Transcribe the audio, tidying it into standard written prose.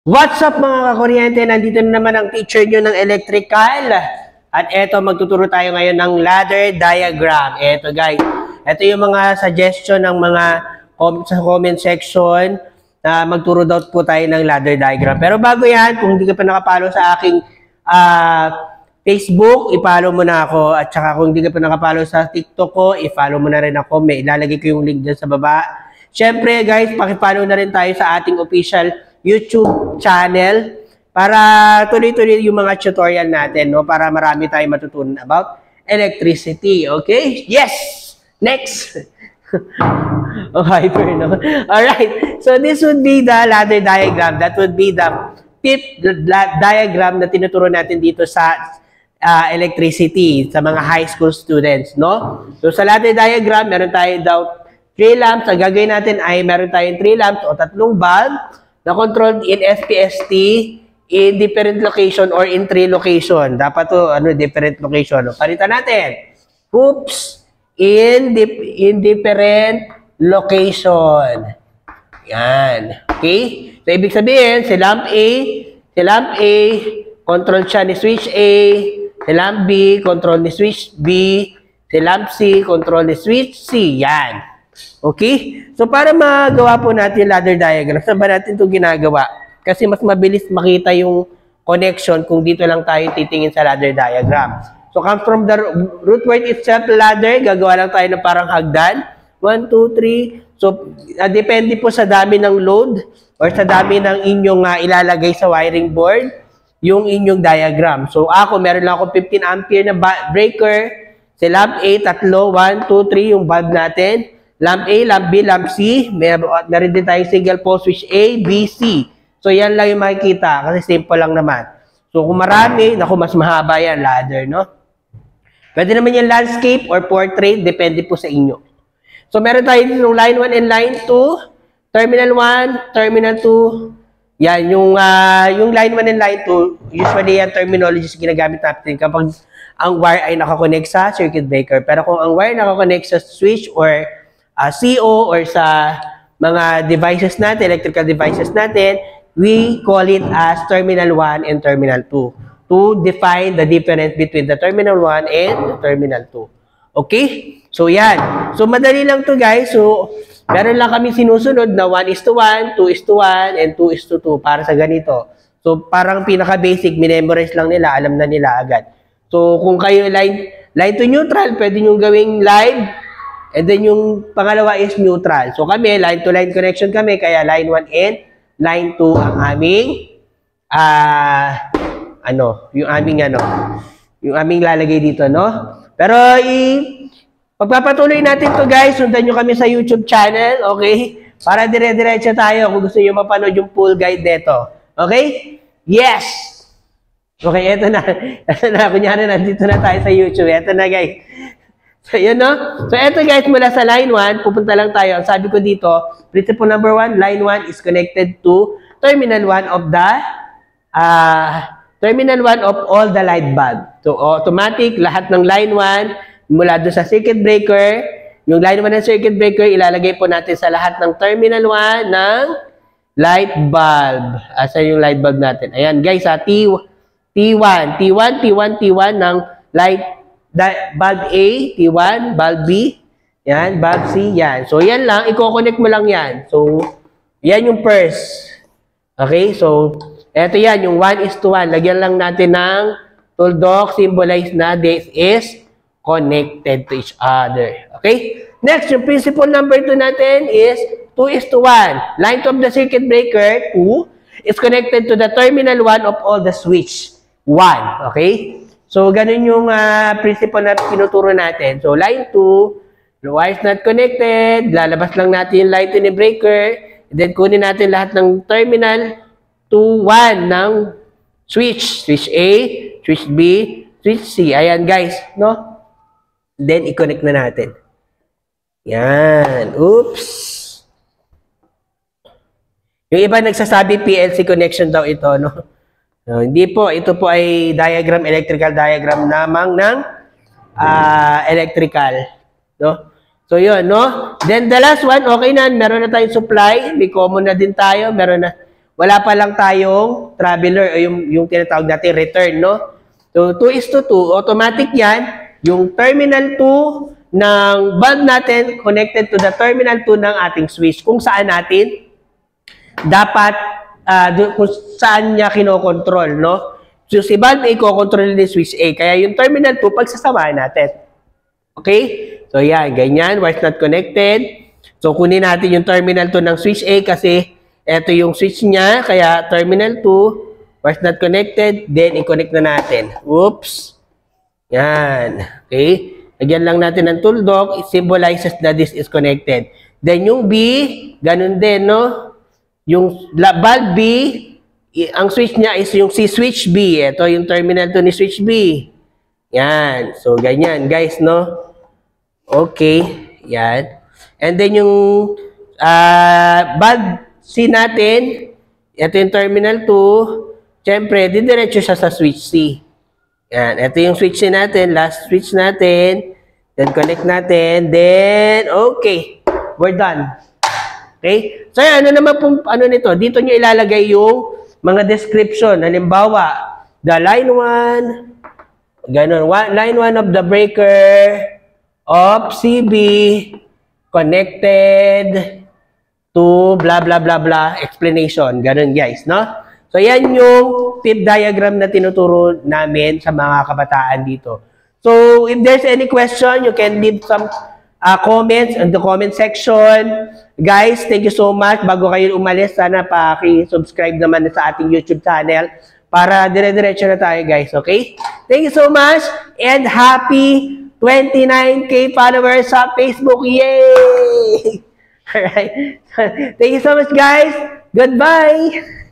What's up mga kakuryente? Nandito na naman ang teacher nyo ng electrical. At eto, magtuturo tayo ngayon ng ladder diagram. Eto guys, eto yung mga suggestion ng mga sa comment section na magturo daw po tayo ng ladder diagram. Pero bago yan, kung hindi ka pa nakapalo sa aking Facebook, i-follow mo na ako. At saka kung hindi ka pa nakapalo sa TikTok ko, i-follow mo na rin ako. May ilalagay ko yung link dyan sa baba. Siyempre guys, paki-follow na rin tayo sa ating official YouTube channel para tuloy-tuloy yung mga tutorial natin, no? Para marami tayong matutunan about electricity. Okay? Yes! Next! Oh, hyper, no? Alright. So, this would be the ladder diagram. That would be the fifth diagram na tinuturo natin dito sa electricity sa mga high school students, no? So, sa ladder diagram, meron tayo daw 3 lamps. Ang gagawin natin ay meron tayong 3 lamps o 3 bulb na controlled in SPST in different location or in 3 location. Dapat to different location. Palitan natin. Hoops in different location. Yan. Okay? So, ibig sabihin, si lamp A, control siya ni switch A. Si lamp B, control ni switch B. Si lamp C, control ni switch C. Yan. Okay? So, para magawa po natin yung ladder diagram, saan ba natin ito ginagawa? Kasi mas mabilis makita yung connection kung dito lang tayo titingin sa ladder diagram. So, come from the root word itself, ladder, gagawa lang tayo ng parang hagdan. 1, 2, 3. So, depende po sa dami ng load or sa dami ng inyong ilalagay sa wiring board, yung inyong diagram. So, ako, meron lang ako 15 ampere na breaker. Sa lamp A, 3, 1, 2, 3 yung bulb natin. Lamp A, lamp B, lamp C. Meron din tayong single pole switch A, B, C. So, yan lang yung makikita kasi simple lang naman. So, kung marami, naku, mas mahaba yan, ladder, no? Pwede naman yung landscape or portrait, depende po sa inyo. So, meron tayo yung line 1 and line 2. Terminal 1, terminal 2. Yan, yung line 1 and line 2, usually yan terminologies ginagamit natin kapag ang wire ay nakakonect sa circuit breaker. Pero kung ang wire nakakonect sa switch or CO or sa mga devices natin, electrical devices natin, we call it as terminal 1 and terminal 2 to define the difference between the terminal 1 and the terminal 2. Okay? So, yan. So, madali lang to guys. So, meron lang kami sinusunod na 1:1, 2:1, and 2:2 para sa ganito. So, parang pinaka-basic, minemorize lang nila, alam na nila agad. So, kung kayo line to neutral, pwede nyo gawing live. And then yung pangalawa is neutral. So kami, line to line connection kami, kaya line 1 and line 2 ang aming yung aming lalagay dito, no? Pero pagpapatuloy natin to guys, sundan nyo kami sa YouTube channel, okay? Para dire-diretso tayo kung gusto nyo mapanood yung full guide nito. Okay? Yes! Okay, eto na. Eto na, kunyari nandito na tayo sa YouTube. Eto na guys. So, yun, no? So, eto guys, mula sa line 1, pupunta lang tayo. Ang sabi ko dito, principle number 1, line 1 is connected to terminal 1 of the, terminal 1 of all the light bulb. So, automatic, lahat ng line 1, mula doon sa circuit breaker, yung line 1 ng circuit breaker, ilalagay po natin sa lahat ng terminal 1 ng light bulb. Asan yung light bulb natin? Ayan, guys, T1 ng light bulb A, T1, bulb B, yan, bulb C, yan. So, yan lang, i-connect mo lang yan. So, yan yung first. Okay, so, eto yan, yung 1:1. Lagyan lang natin ng tuldok, symbolize na this is connected to each other. Okay? Next, yung principle number 2 natin is 2:1. Line to of the circuit breaker, 2, is connected to the terminal 1 of all the switch, 1. Okay? So, ganun yung principle na tinuturo natin. So, line 2, the wire is not connected, lalabas lang natin yung line 2 ni breaker, and then kunin natin lahat ng terminal 2, 1 ng switch. Switch A, switch B, switch C. Ayan guys, no? Then, i-connect na natin. Yan. Oops. Yung iba nagsasabi PLC connection daw ito, no? No, hindi po, ito po ay diagram, electrical diagram namang ng electrical, no? So yun, no? Then the last one, okay na, meron na tayong supply, may common na din tayo, meron na wala pa lang tayong traveler o yung tinatawag natin return, no? So, 2:2, automatic yan. Yung terminal 2 ng bulb natin connected to the terminal 2 ng ating switch. Kung saan natin dapat, kung saan niya kinokontrol, no? So, si bulb A, kokontrol ni switch A. Kaya yung terminal 2, pagsasamahan natin. Okay? So, yan. Ganyan. Wires not connected. So, kunin natin yung terminal 2 ng switch A kasi ito yung switch niya. Kaya, terminal 2, wires not connected. Then, i-connect na natin. Oops. Yan. Okay? Lagyan lang natin ng tuldok. It symbolizes that this is connected. Then, yung B, ganun din, no? Yung bulb B, ang switch niya is yung si switch B. Ito yung terminal 2 ni switch B. Yan. So, ganyan, guys, no? Okay. Yan. And then, yung bulb C natin, ito yung terminal 2. Siyempre, didiretso siya sa switch C. Yan. Ito yung switch C natin. Last switch natin. Then, connect natin. Then, okay. We're done. Okay? So, yan. Ano naman pong, ano nito? Dito nyo ilalagay yung mga description. Halimbawa, the line 1, ganun, line 1 of the breaker of CB connected to blah, blah, blah, blah, explanation. Ganun, guys, no? So, yan yung tip diagram na tinuturo namin sa mga kabataan dito. So, if there's any question, you can leave some comments in the comment section. Guys, thank you so much. Bago kayo umalis, sana paki-subscribe naman sa ating YouTube channel para dire-diretso na tayo, guys. Okay? Thank you so much and happy 29K followers sa Facebook. Yay! Alright. Thank you so much, guys. Goodbye!